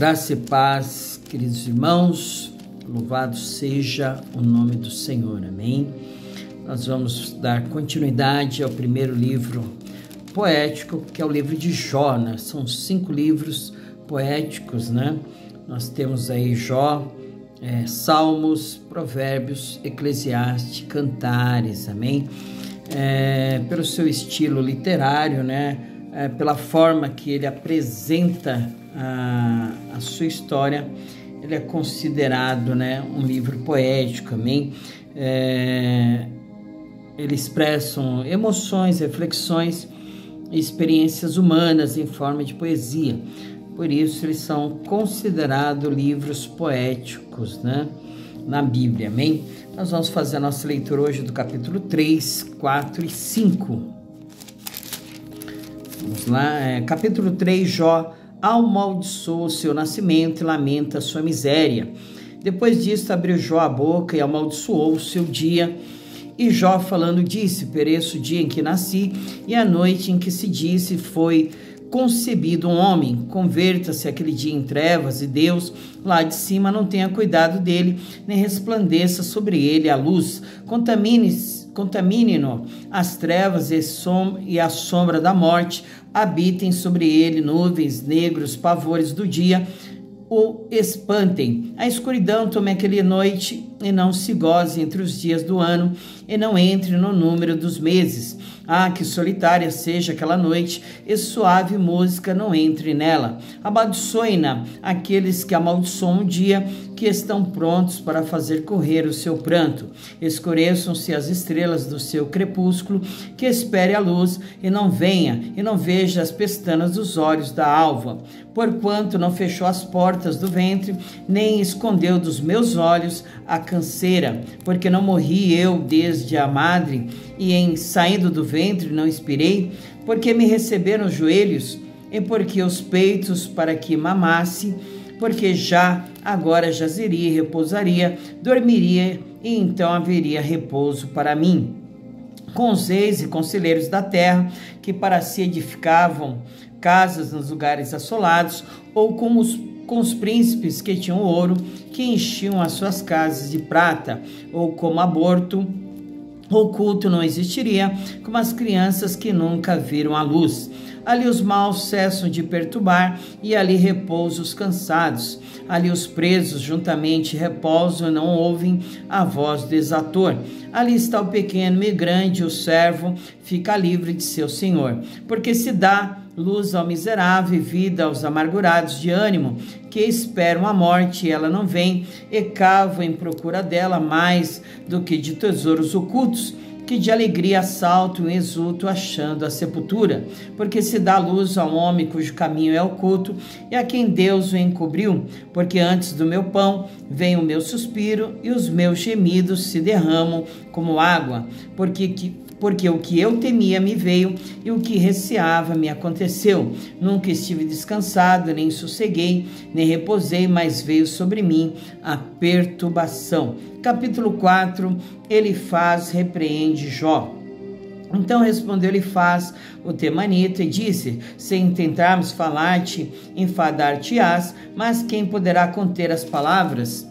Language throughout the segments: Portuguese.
Graça e paz, queridos irmãos, louvado seja o nome do Senhor, amém? Nós vamos dar continuidade ao primeiro livro poético, que é o livro de Jó, né? São 5 livros poéticos, né? Nós temos aí Jó, Salmos, Provérbios, Eclesiastes, Cantares, amém? Pelo seu estilo literário, né? Pela forma que ele apresenta a sua história, ele é considerado, né, um livro poético, amém? Ele expressa emoções, reflexões e experiências humanas em forma de poesia. Por isso, eles são considerados livros poéticos, né, na Bíblia, amém? Nós vamos fazer a nossa leitura hoje do capítulo 3, 4 e 5. Vamos lá, capítulo 3, Jó amaldiçoa o seu nascimento e lamenta a sua miséria. Depois disso, abriu Jó a boca e amaldiçoou o seu dia. E Jó, falando, disse: pereço o dia em que nasci, e a noite em que se disse foi concebido um homem. Converta-se aquele dia em trevas, e Deus, lá de cima, não tenha cuidado dele, nem resplandeça sobre ele a luz. Contamine-no as trevas e a sombra da morte, habitem sobre ele nuvens, negros pavores do dia, o espantem. A escuridão tome aquela noite, e não se goze entre os dias do ano, e não entre no número dos meses. Ah, que solitária seja aquela noite, e suave música não entre nela. Amaldiçoe-na aqueles que amaldiçoam o dia, que estão prontos para fazer correr o seu pranto. Escureçam-se as estrelas do seu crepúsculo, que espere a luz, e não venha, e não veja as pestanas dos olhos da alva. Porquanto não fechou as portas do ventre, nem escondeu dos meus olhos a canseira, porque não morri eu desde a madre, e em saindo do ventre não expirei, porque me receberam os joelhos, e porque os peitos para que mamasse, porque já agora jazeria e repousaria, dormiria, e então haveria repouso para mim. Com os reis e conselheiros da terra, que para si edificavam casas nos lugares assolados, ou com os príncipes que tinham ouro, que enchiam as suas casas de prata, ou como aborto oculto não existiria, como as crianças que nunca viram a luz. Ali os maus cessam de perturbar, e ali repousam os cansados. Ali os presos juntamente repousam e não ouvem a voz do exator. Ali está o pequeno e grande, o servo fica livre de seu senhor. Porque se dá luz ao miserável e vida aos amargurados de ânimo, que esperam a morte e ela não vem, e cavam em procura dela mais do que de tesouros ocultos, que de alegria assaltam e exultam achando a sepultura. Porque se dá luz a um homem cujo caminho é oculto, e a quem Deus o encobriu. Porque antes do meu pão vem o meu suspiro, e os meus gemidos se derramam como água. Porque o que eu temia me veio, e o que receava me aconteceu. Nunca estive descansado, nem sosseguei, nem reposei, mas veio sobre mim a perturbação. Capítulo 4, Elifaz repreende Jó. Então respondeu Elifaz, o temanita, e disse: sem tentarmos falar-te, enfadar-te-ás, mas quem poderá conter as palavras?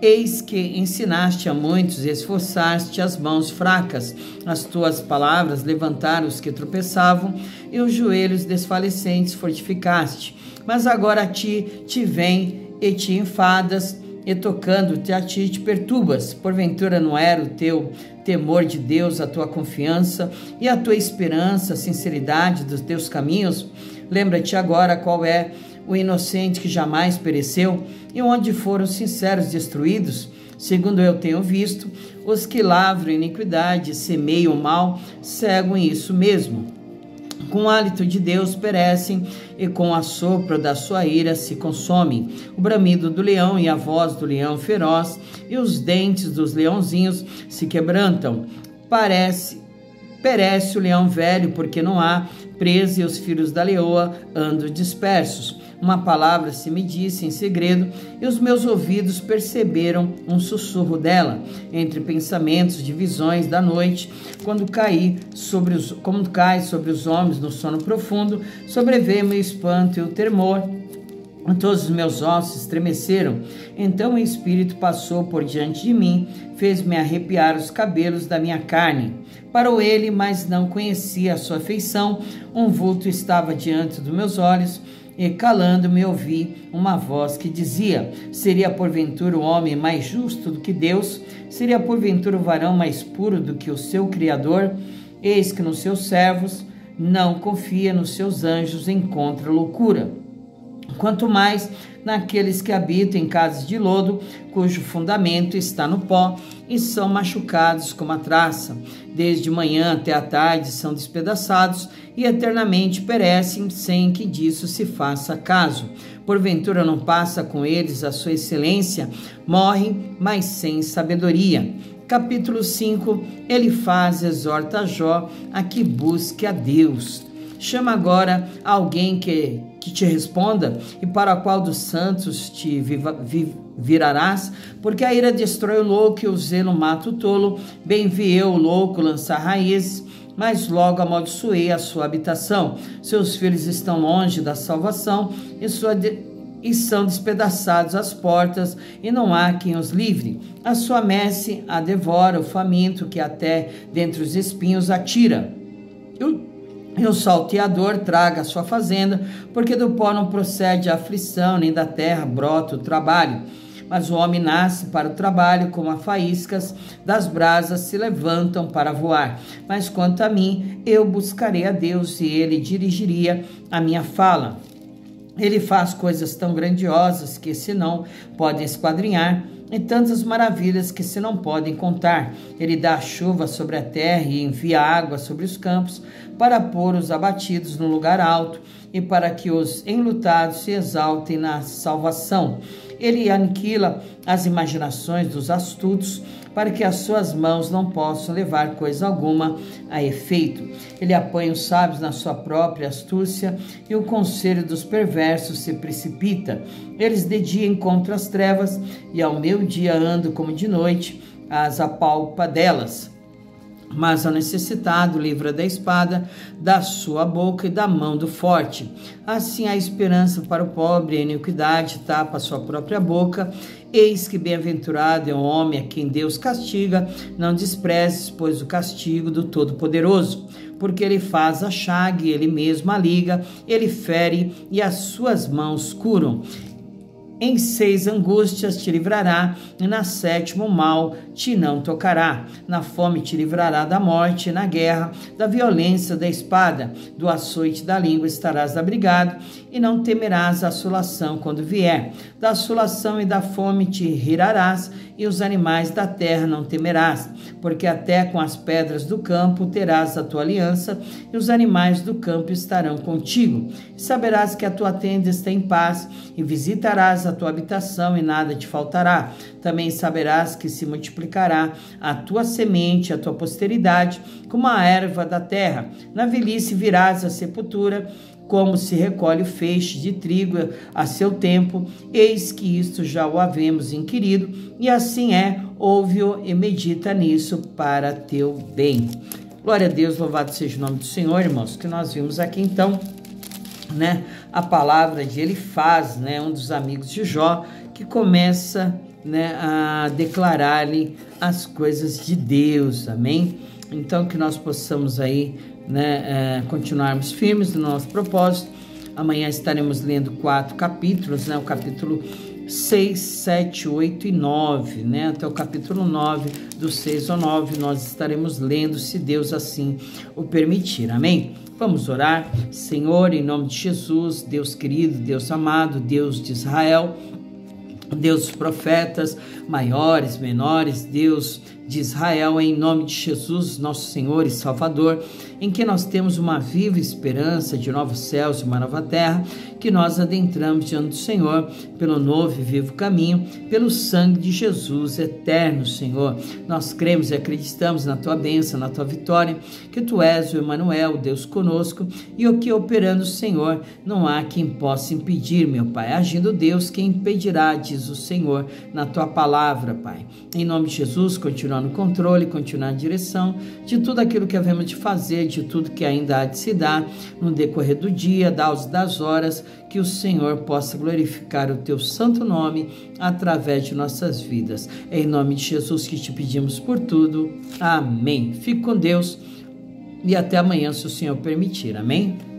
Eis que ensinaste a muitos e esforçaste as mãos fracas. As tuas palavras levantaram os que tropeçavam, e os joelhos desfalecentes fortificaste. Mas agora a ti te vem e te enfadas, e tocando-te a ti te perturbas. Porventura não era o teu temor de Deus a tua confiança, e a tua esperança, a sinceridade dos teus caminhos? Lembra-te agora qual é o inocente que jamais pereceu, e onde foram os sinceros destruídos? Segundo eu tenho visto, os que lavram iniquidade e semeiam o mal, cegam isso mesmo. Com o hálito de Deus perecem, e com o assopro da sua ira se consomem. O bramido do leão e a voz do leão feroz, e os dentes dos leãozinhos se quebrantam. Perece o leão velho, porque não há presa, e os filhos da leoa andam dispersos. Uma palavra se me disse em segredo, e os meus ouvidos perceberam um sussurro dela, entre pensamentos de visões da noite, quando cai sobre os homens no sono profundo, sobrevê-me o espanto e o temor, Todos os meus ossos estremeceram. Então o Espírito passou por diante de mim, fez-me arrepiar os cabelos da minha carne. Parou ele, mas não conhecia a sua feição. Um vulto estava diante dos meus olhos, e calando-me ouvi uma voz que dizia: seria porventura o homem mais justo do que Deus? Seria porventura o varão mais puro do que o seu Criador? Eis que nos seus servos não confia, nos seus anjos encontra loucura. Quanto mais naqueles que habitam em casas de lodo, cujo fundamento está no pó, e são machucados como a traça. Desde manhã até a tarde são despedaçados, e eternamente perecem, sem que disso se faça caso. Porventura não passa com eles a sua excelência? Morrem, mas sem sabedoria. Capítulo 5, Elifaz exorta Jó a que busque a Deus. Chama agora alguém que te responda, e para qual dos santos te virarás? Porque a ira destrói o louco e o zelo mata o tolo. Bem vi eu o louco lançar raízes, mas logo amaldiçoei a sua habitação. Seus filhos estão longe da salvação, e são despedaçados as portas, e não há quem os livre. A sua messe a devora, o faminto que até dentre os espinhos atira. E o salteador traga a sua fazenda, porque do pó não procede a aflição, nem da terra brota o trabalho. Mas o homem nasce para o trabalho, como as faíscas das brasas se levantam para voar. Mas quanto a mim, eu buscarei a Deus, e ele dirigiria a minha fala. Ele faz coisas tão grandiosas que se não podem esquadrinhar, e tantas maravilhas que se não podem contar. Ele dá chuva sobre a terra e envia água sobre os campos, para pôr os abatidos no lugar alto, e para que os enlutados se exaltem na salvação. Ele aniquila as imaginações dos astutos, para que as suas mãos não possam levar coisa alguma a efeito. Ele apanha os sábios na sua própria astúcia, e o conselho dos perversos se precipita. Eles de dia encontram as trevas, e ao meio-dia andam como de noite, as apalpa delas. Mas ao necessitado livra da espada, da sua boca e da mão do forte. Assim há esperança para o pobre, a iniquidade tapa a sua própria boca. Eis que bem-aventurado é o homem a quem Deus castiga. Não desprezes, pois, o castigo do Todo-Poderoso, porque ele faz a chaga e ele mesmo a liga, ele fere e as suas mãos curam. Em 6 angústias te livrará, e na 7ª o mal te não tocará. Na fome te livrará da morte, e na guerra da violência da espada. Do açoite da língua estarás abrigado, e não temerás a assolação quando vier. Da assolação e da fome te rirarás, e os animais da terra não temerás. Porque até com as pedras do campo terás a tua aliança, e os animais do campo estarão contigo. E saberás que a tua tenda está em paz, e visitarás a tua habitação, e nada te faltará. Também saberás que se multiplicará a tua semente, a tua posteridade, como a erva da terra. Na velhice virás à sepultura, como se recolhe o feixe de trigo a seu tempo. Eis que isto já o havemos inquirido, e assim é, ouve-o e medita nisso para teu bem. Glória a Deus, louvado seja o nome do Senhor, irmãos, que nós vimos aqui então, a palavra de Elifaz, um dos amigos de Jó, que começa, a declarar-lhe as coisas de Deus, amém? Então, que nós possamos aí, continuarmos firmes no nosso propósito. Amanhã estaremos lendo 4 capítulos, o capítulo 6, 7, 8 e 9, até o capítulo 9, do 6 ao 9, nós estaremos lendo, se Deus assim o permitir, amém? Vamos orar. Senhor, em nome de Jesus, Deus querido, Deus amado, Deus de Israel, Deus dos profetas, maiores, menores, Deus de Israel, em nome de Jesus, nosso Senhor e Salvador, em que nós temos uma viva esperança de novos céus e uma nova terra, que nós adentramos diante do Senhor pelo novo e vivo caminho, pelo sangue de Jesus eterno, Senhor. Nós cremos e acreditamos na tua bênção, na tua vitória, que tu és o Emanuel, Deus conosco, e o que operando o Senhor, não há quem possa impedir, meu Pai. Agindo Deus, quem impedirá, diz o Senhor, na tua palavra, Pai. Em nome de Jesus, continuamos continuar no controle, continuar na direção de tudo aquilo que havemos de fazer, de tudo que ainda há de se dar no decorrer do dia, das horas, que o Senhor possa glorificar o teu santo nome através de nossas vidas. É em nome de Jesus que te pedimos por tudo. Amém. Fique com Deus e até amanhã, se o Senhor permitir. Amém?